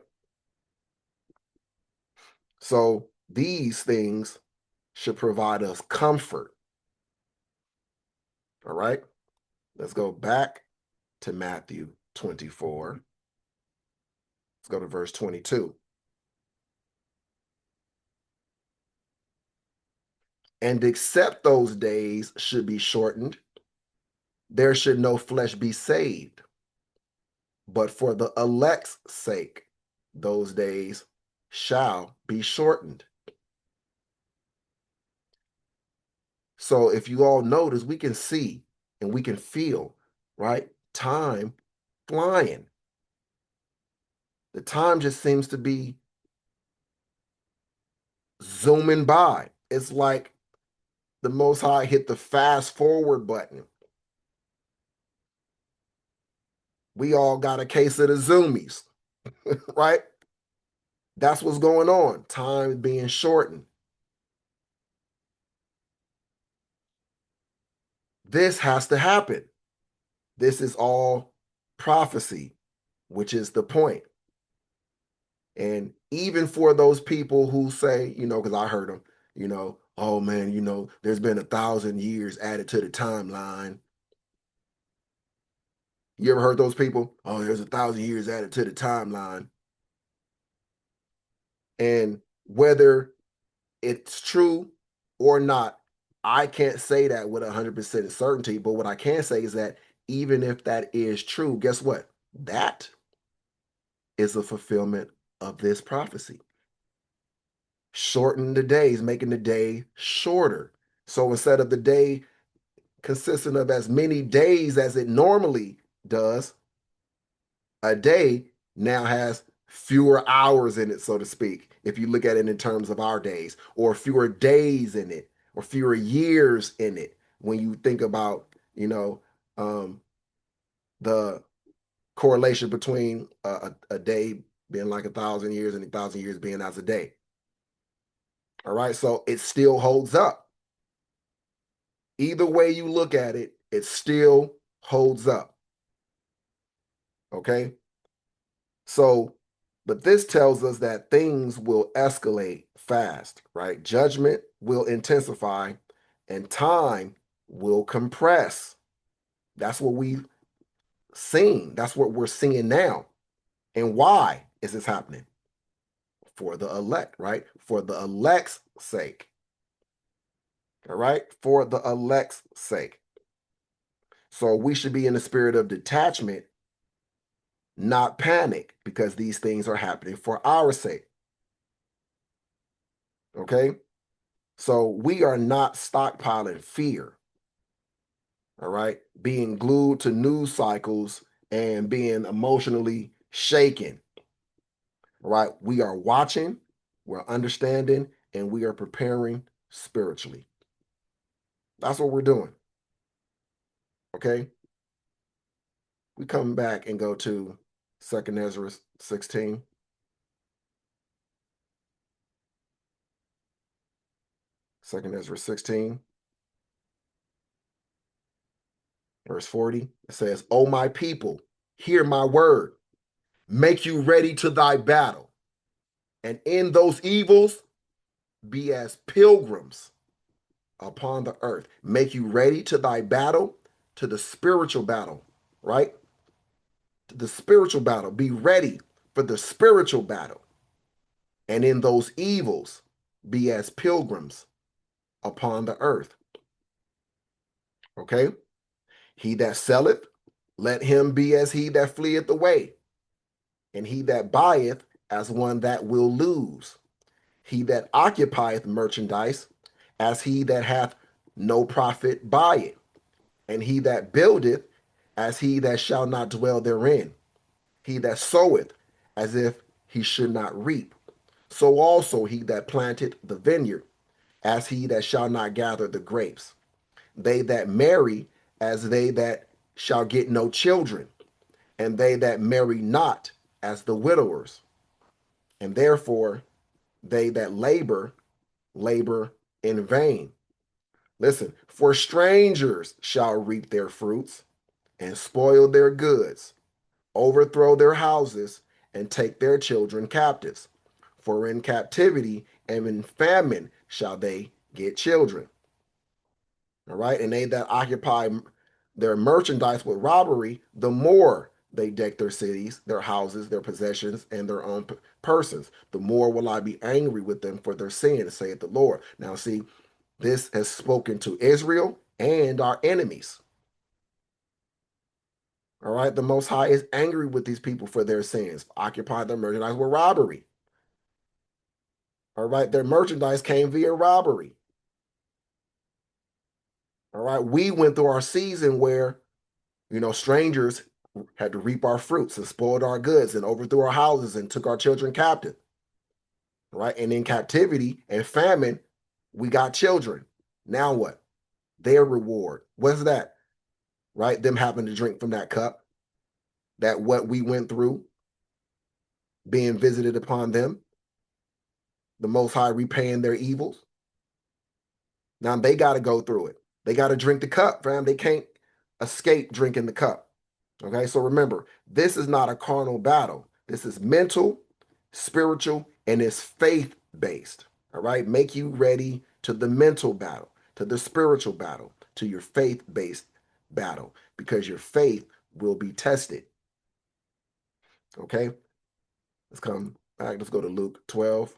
So these things should provide us comfort. All right? Let's go back to Matthew 24. Let's go to verse 22. And except those days should be shortened, there should no flesh be saved. But for the elect's sake, those days shall be shortened. So if you all notice, we can see and we can feel, right? Time flying. The time just seems to be zooming by. It's like the Most High hit the fast forward button. We all got a case of the zoomies, right? That's what's going on. Time being shortened. This has to happen. This is all prophecy, which is the point. And even for those people who say, because I heard them, oh man, there's been 1,000 years added to the timeline. You ever heard those people? Oh, there's 1,000 years added to the timeline. And whether it's true or not, I can't say that with 100% certainty. But what I can say is that even if that is true, guess what? That is a fulfillment of this prophecy. Shorten the days, making the day shorter. So instead of the day consisting of as many days as it normally does, a day now has fewer hours in it, so to speak, if you look at it in terms of our days, or fewer days in it, or fewer years in it. When you think about, um, the correlation between a day being like 1,000 years and 1,000 years being as a day. All right, so it still holds up. Either way you look at it, it still holds up. Okay, so, but this tells us that things will escalate fast, right? Judgment will intensify and time will compress. That's what we've seen. That's what we're seeing now. And why is this happening? For the elect, right? For the elect's sake. All right? For the elect's sake. So we should be in the spirit of detachment, not panic, because these things are happening for our sake. Okay? So we are not stockpiling fear. All right? Being glued to news cycles and being emotionally shaken. All right? We are watching, we're understanding, and we are preparing spiritually. That's what we're doing. Okay? We come back and go to 2nd Ezra 16. 2nd Ezra 16, verse 40. It says, O my people, hear my word. Make you ready to thy battle. And in those evils, be as pilgrims upon the earth. Make you ready to thy battle, to the spiritual battle, right? To the spiritual battle. Be ready for the spiritual battle. And in those evils, be as pilgrims upon the earth. Okay? He that selleth, let him be as he that fleeth away. And he that buyeth, as one that will lose. He that occupieth merchandise, as he that hath no profit by it. And he that buildeth, as he that shall not dwell therein. He that soweth, as if he should not reap. So also he that planteth the vineyard, as he that shall not gather the grapes. They that marry, as they that shall get no children, and they that marry not, as the widowers. And therefore they that labor, labor in vain. Listen, for strangers shall reap their fruits and spoil their goods, overthrow their houses, and take their children captives. For in captivity and in famine shall they get children. All right. And they that occupy their merchandise with robbery, the more they deck their cities, their houses, their possessions, and their own persons, the more will I be angry with them for their sin, saith the Lord. Now, see, this has spoken to Israel and our enemies. All right. The Most High is angry with these people for their sins, occupy their merchandise with robbery. All right. Their merchandise came via robbery. All right. We went through our season where, strangers had to reap our fruits and spoiled our goods and overthrew our houses and took our children captive. Right. And in captivity and famine, we got children. Now what? Their reward. What's that? Right? Them having to drink from that cup, that what we went through being visited upon them, the Most High repaying their evils. Now they got to go through it. They got to drink the cup, fam. They can't escape drinking the cup. Okay, so remember, this is not a carnal battle. This is mental, spiritual, and it's faith based. All right, make you ready to the mental battle, to the spiritual battle, to your faith based battle, because your faith will be tested. Okay, let's come back. Let's go to Luke 12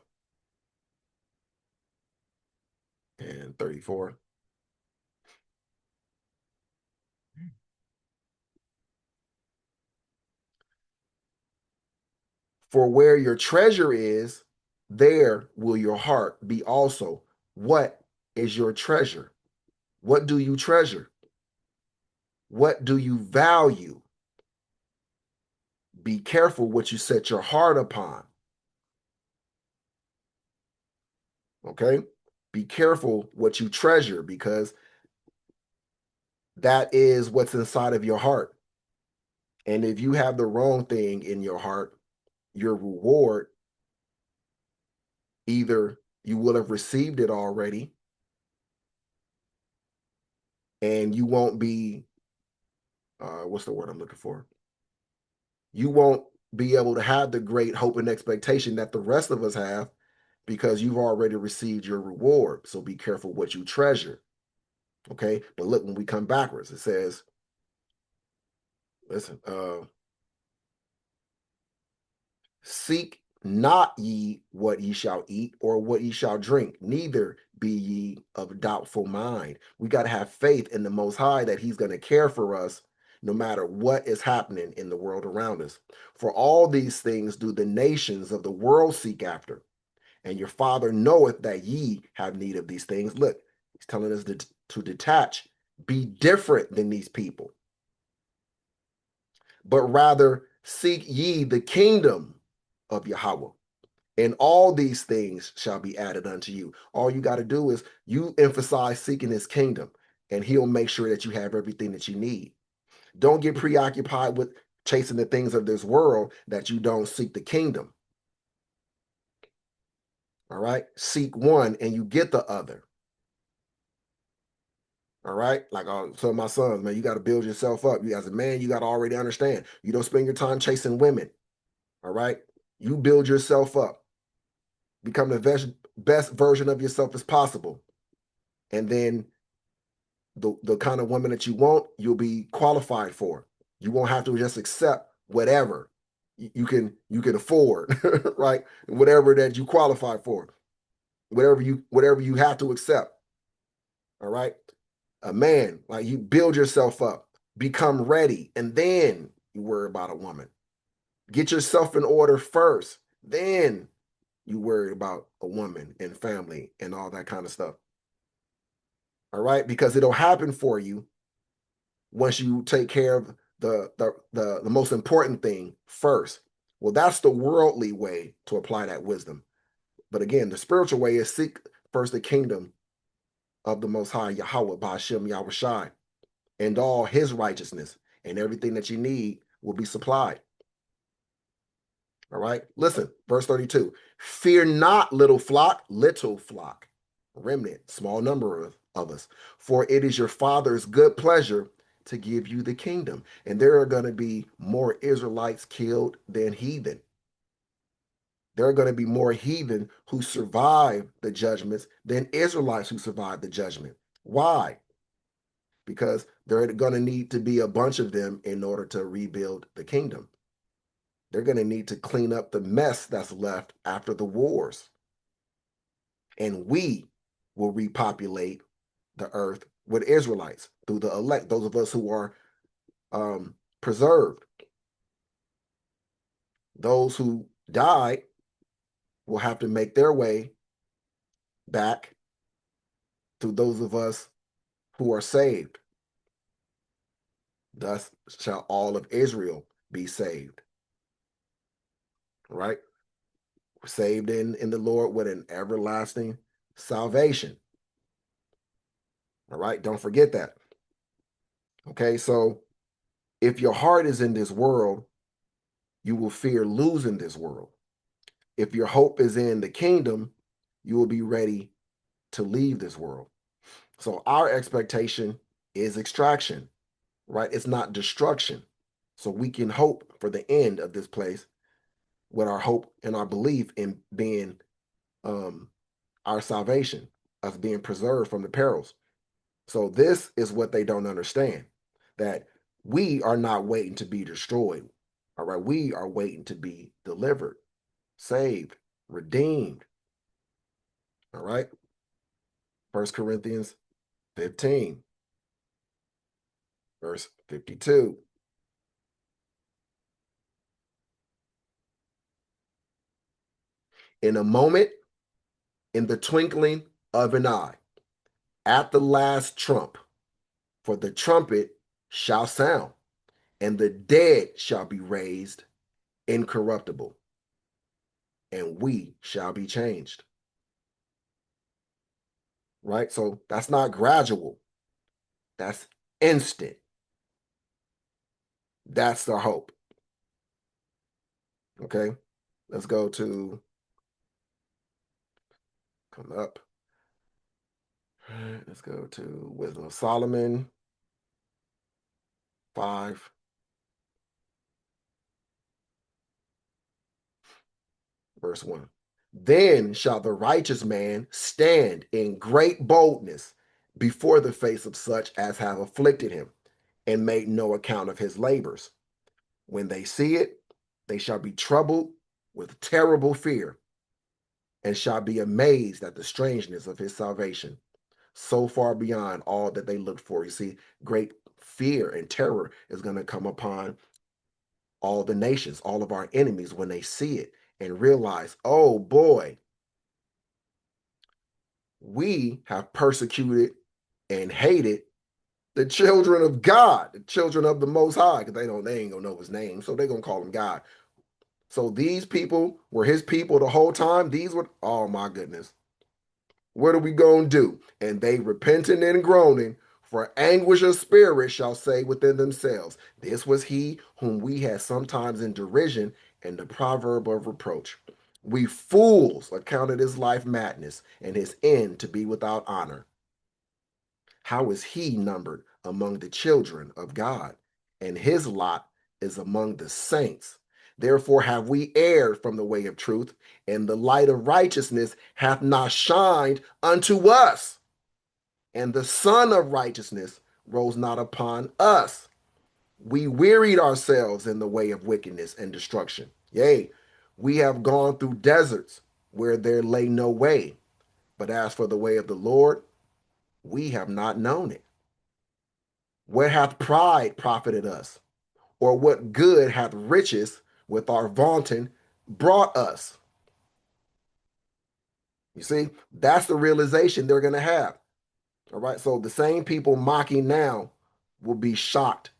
and 34. For where your treasure is, there will your heart be also. What is your treasure? What do you treasure? What do you value? Be careful what you set your heart upon. Okay? Be careful what you treasure, because that is what's inside of your heart. And if you have the wrong thing in your heart, your reward, either you will have received it already and you won't be, what's the word I'm looking for? You won't be able to have the great hope and expectation that the rest of us have because you've already received your reward. So be careful what you treasure. Okay. But look, when we come backwards, it says, listen, seek not ye what ye shall eat or what ye shall drink, neither be ye of doubtful mind. We got to have faith in the Most High that He's going to care for us no matter what is happening in the world around us. For all these things do the nations of the world seek after, and your Father knoweth that ye have need of these things. Look, He's telling us to detach, be different than these people, but rather seek ye the kingdom of Yahweh, and all these things shall be added unto you. All you got to do is you emphasize seeking His kingdom, and He'll make sure that you have everything that you need. Don't get preoccupied with chasing the things of this world that you don't seek the kingdom. All right, seek one and you get the other. All right, like so my sons, man, you got to build yourself up. You as a man, you got to already understand. You don't spend your time chasing women. All right, you build yourself up, become the best version of yourself as possible, and then the kind of woman that you want, you'll be qualified for. You won't have to just accept whatever you can afford, right? Whatever that you qualify for, whatever you have to accept. All right, a man, like, you build yourself up, become ready, and then you worry about a woman. Get yourself in order first, then you worry about a woman and family and all that kind of stuff. All right, because it'll happen for you once you take care of the most important thing first. Well, that's the worldly way to apply that wisdom. But again, the spiritual way is seek first the kingdom of the Most High Yahweh by Hashem Yahushai and all His righteousness, and everything that you need will be supplied. All right. Listen, verse 32. Fear not, little flock, remnant, small number of us, for it is your Father's good pleasure to give you the kingdom. And there are going to be more Israelites killed than heathen. There are going to be more heathen who survive the judgments than Israelites who survive the judgment. Why? Because there are going to need to be a bunch of them in order to rebuild the kingdom. They're going to need to clean up the mess that's left after the wars. And we will repopulate the earth with Israelites through the elect, those of us who are preserved. Those who died will have to make their way back to those of us who are saved. Thus shall all of Israel be saved. Right? Saved in the Lord with an everlasting salvation. All right? Don't forget that. Okay, so if your heart is in this world, you will fear losing this world. If your hope is in the kingdom, you will be ready to leave this world. So our expectation is extraction, right? It's not destruction. So we can hope for the end of this place with our hope and our belief in being our salvation, us being preserved from the perils. So this is what they don't understand, that we are not waiting to be destroyed. All right, we are waiting to be delivered, saved, redeemed. All right. 1 Corinthians 15, verse 52. In a moment, in the twinkling of an eye, at the last trump, for the trumpet shall sound, and the dead shall be raised incorruptible, and we shall be changed. Right? So that's not gradual. That's instant. That's the hope. Okay? Let's go to, come up. All right, let's go to Wisdom of Solomon 5. Verse 1. Then shall the righteous man stand in great boldness before the face of such as have afflicted him, and made no account of his labors. When they see it, they shall be troubled with terrible fear, and shall be amazed at the strangeness of his salvation, so far beyond all that they looked for. You see, great fear and terror is going to come upon all the nations, all of our enemies, when they see it and realize, oh boy, we have persecuted and hated the children of God, the children of the Most High, because they ain't gonna know his name, so they're gonna call him God. So these people were his people the whole time. These were, oh my goodness, what are we gonna do? And they repenting and groaning for anguish of spirit shall say within themselves, this was he whom we had sometimes in derision and the proverb of reproach. We fools accounted his life madness and his end to be without honor. How is he numbered among the children of God? And his lot is among the saints. Therefore have we erred from the way of truth, and the light of righteousness hath not shined unto us. And the sun of righteousness rose not upon us. We wearied ourselves in the way of wickedness and destruction. Yea, we have gone through deserts where there lay no way. But as for the way of the Lord, we have not known it. Where hath pride profited us? Or what good hath riches with our vaunting brought us? You see, that's the realization they're going to have. All right. So the same people mocking now will be shocked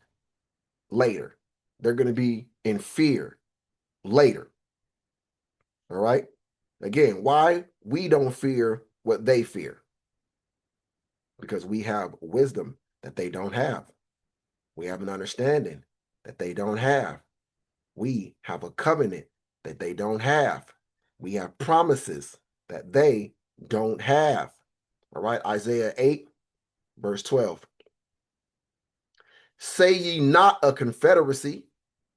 later. They're going to be in fear later. All right. Again, why we don't fear what they fear? Because we have wisdom that they don't have. We have an understanding that they don't have. We have a covenant that they don't have. We have promises that they don't have. All right, Isaiah 8, verse 12. Say ye not a confederacy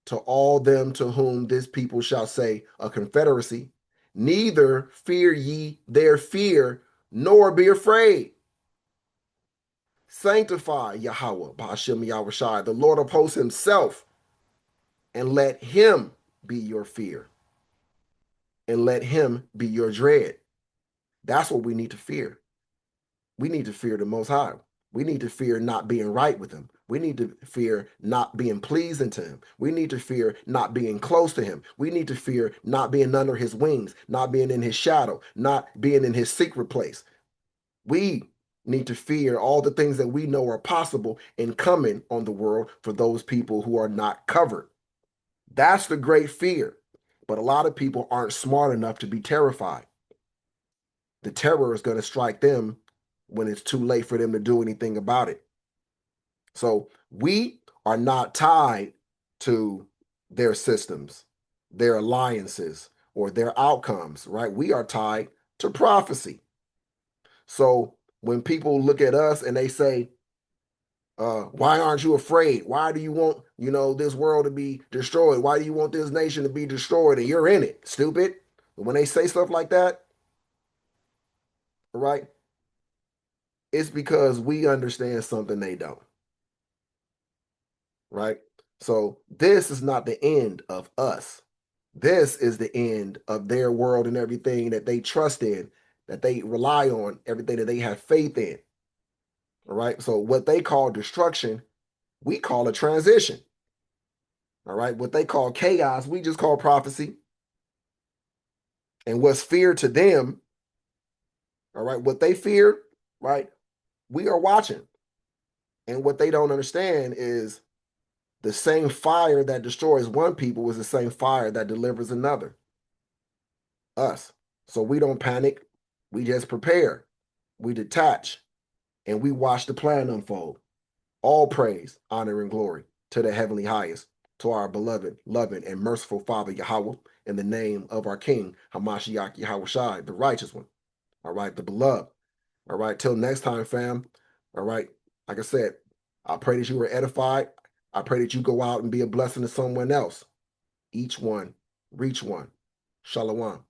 to all them to whom this people shall say a confederacy, neither fear ye their fear, nor be afraid. Sanctify Yahweh, Ba'ashem Yahushai, the Lord of hosts himself, and let him be your fear, and let him be your dread. That's what we need to fear. We need to fear the Most High. We need to fear not being right with him. We need to fear not being pleasing to him. We need to fear not being close to him. We need to fear not being under his wings, not being in his shadow, not being in his secret place. We need to fear all the things that we know are possible in coming on the world for those people who are not covered. That's the great fear. But a lot of people aren't smart enough to be terrified. The terror is going to strike them when it's too late for them to do anything about it. So we are not tied to their systems, their alliances, or their outcomes, right? We are tied to prophecy. So when people look at us and they say, why aren't you afraid? Why do you want, this world to be destroyed? Why do you want this nation to be destroyed? And you're in it, stupid. When they say stuff like that, right? It's because we understand something they don't, right? So this is not the end of us. This is the end of their world and everything that they trust in, that they rely on, everything that they have faith in. All right. So what they call destruction, we call a transition. All right. What they call chaos, we just call prophecy. And what's fear to them, all right, what they fear, right, we are watching. And what they don't understand is the same fire that destroys one people is the same fire that delivers another, us. So we don't panic. We just prepare. We detach and we watch the plan unfold. All praise, honor, and glory to the heavenly highest. to our beloved, loving, and merciful Father Yahweh, in the name of our King, Hamashiach Yahweh Shai, the righteous one. All right, the beloved. All right, till next time, fam. All right, like I said, I pray that you were edified. I pray that you go out and be a blessing to someone else. Each one, reach one. Shalom.